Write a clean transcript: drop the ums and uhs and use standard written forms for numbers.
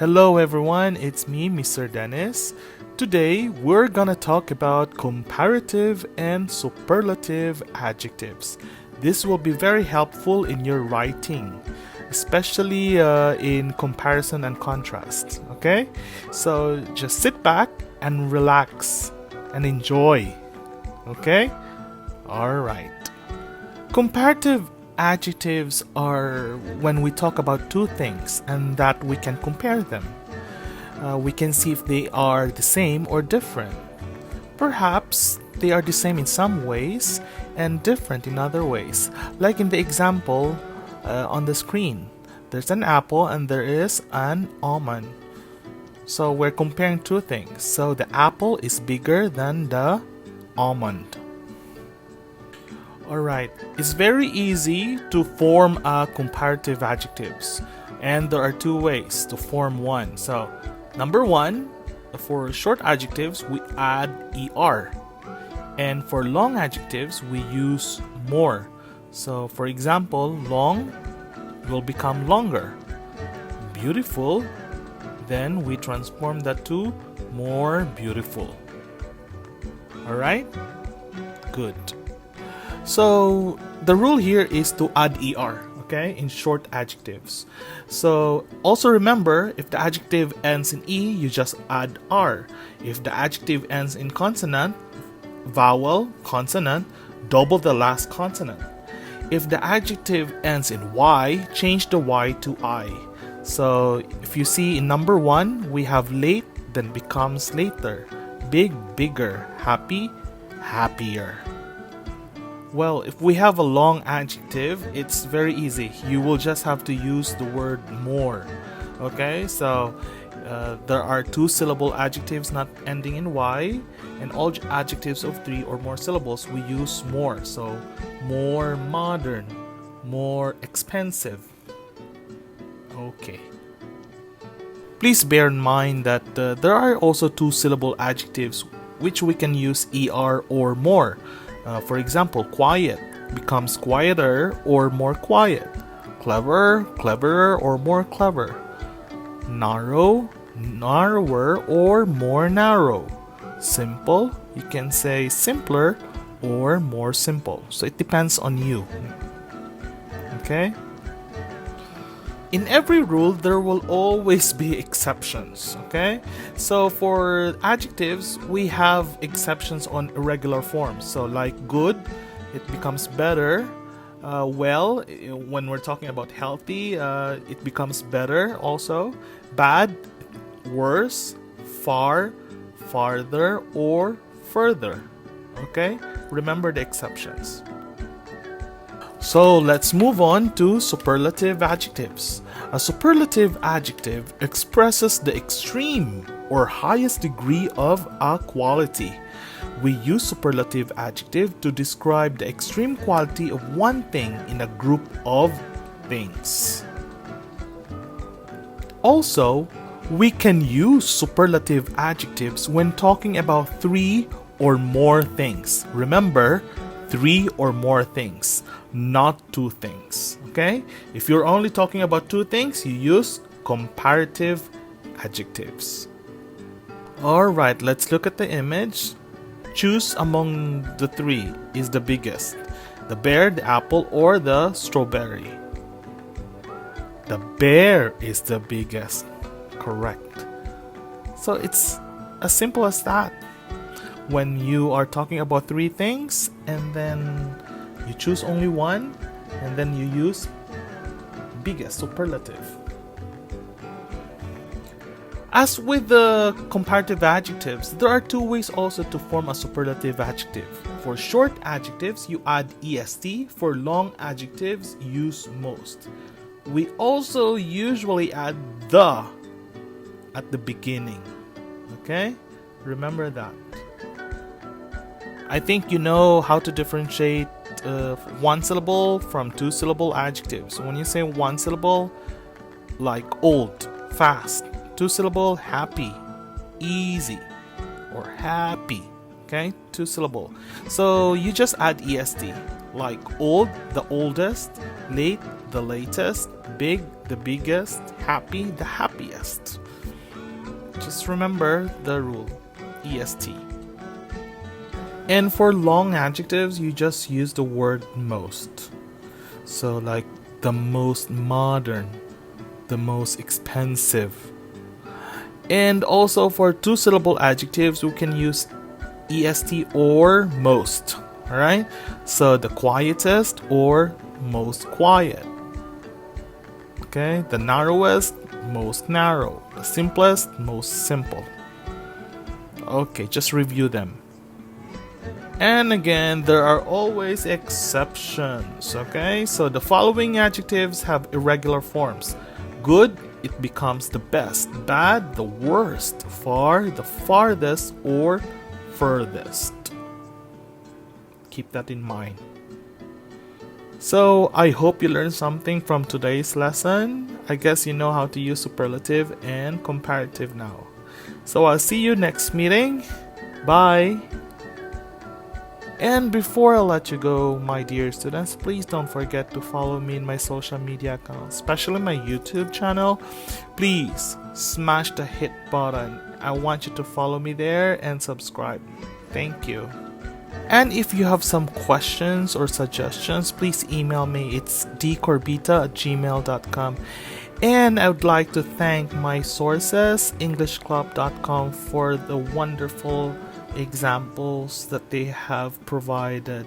Hello everyone, it's me, Mr. Dennis. Today we're gonna talk about comparative and superlative adjectives. This will be very helpful in your writing, especially in comparison and contrast. Okay? So just sit back and relax and enjoy. Okay? Alright. Comparative adjectives are when we talk about two things and that we can compare them. We can see if they are the same or different. Perhaps they are the same in some ways and different in other ways. Like in the example on the screen, there's an apple and there is an almond. So we're comparing two things. So the apple is bigger than the almond. Alright, it's very easy to form comparative adjectives, and there are two ways to form one. So, number one, for short adjectives, we add er, and for long adjectives, we use more. So, for example, long will become longer. Beautiful, then we transform that to more beautiful. Alright? Good. So the rule here is to add er, okay, in short adjectives. So also remember, if the adjective ends in e, you just add r. If the adjective ends in consonant, vowel, consonant, double the last consonant. If the adjective ends in y, change the y to I. So if you see in number one, we have late, then becomes later. Big, bigger. Happy, happier. Well, if we have a long adjective, it's very easy. You will just have to use the word more. Okay, so there are two syllable adjectives not ending in y, and all adjectives of three or more syllables we use more. So more modern, more expensive. Okay. Please bear in mind that there are also two syllable adjectives which we can use er or more. For example, quiet becomes quieter or more quiet. Clever, cleverer or more clever. Narrow, narrower or more narrow. Simple, you can say simpler or more simple. So it depends on you. Okay? In every rule, there will always be exceptions, okay? So for adjectives, we have exceptions on irregular forms. So like good, it becomes better. Well, when we're talking about healthy, it becomes better also. Bad, worse, far, farther, or further, okay? Remember the exceptions. So let's move on to superlative adjectives. A superlative adjective expresses the extreme or highest degree of a quality. We use superlative adjective to describe the extreme quality of one thing in a group of things. Also, we can use superlative adjectives when talking about three or more things. Remember, three or more things, not two things. Okay? If you're only talking about two things, you use comparative adjectives. Alright, let's look at the image. Choose among the three is the biggest. The bear, the apple, or the strawberry. The bear is the biggest. Correct. So it's as simple as that. When you are talking about three things and then you choose only one and then you use biggest, superlative. As with the comparative adjectives, there are two ways also to form a superlative adjective. For short adjectives, you add est. For long adjectives, use most. We also usually add the at the beginning. Okay? Remember that. I think you know how to differentiate one syllable from two syllable adjectives. When you say one syllable, like old, fast. Two syllable, happy, easy, or happy. Okay, two syllable. So you just add est, like old, the oldest, late, the latest, big, the biggest, happy, the happiest. Just remember the rule, est. And for long adjectives, you just use the word most. So like the most modern, the most expensive. And also for two-syllable adjectives, we can use est or most. Alright? So the quietest or most quiet. Okay? The narrowest, most narrow. The simplest, most simple. Okay, just review them. And again, there are always exceptions. Okay? So the following adjectives have irregular forms. Good, it becomes the best. Bad, the worst. Far, the farthest or furthest. Keep that in mind. So I hope you learned something from today's lesson. I guess you know how to use superlative and comparative now. So I'll see you next meeting. Bye. And before I let you go, my dear students, please don't forget to follow me in my social media accounts, especially my YouTube channel. Please smash the hit button. I want you to follow me there and subscribe. Thank you. And if you have some questions or suggestions, please email me. It's dcorbita@gmail.com. And I would like to thank my sources, englishclub.com, for the wonderful examples that they have provided.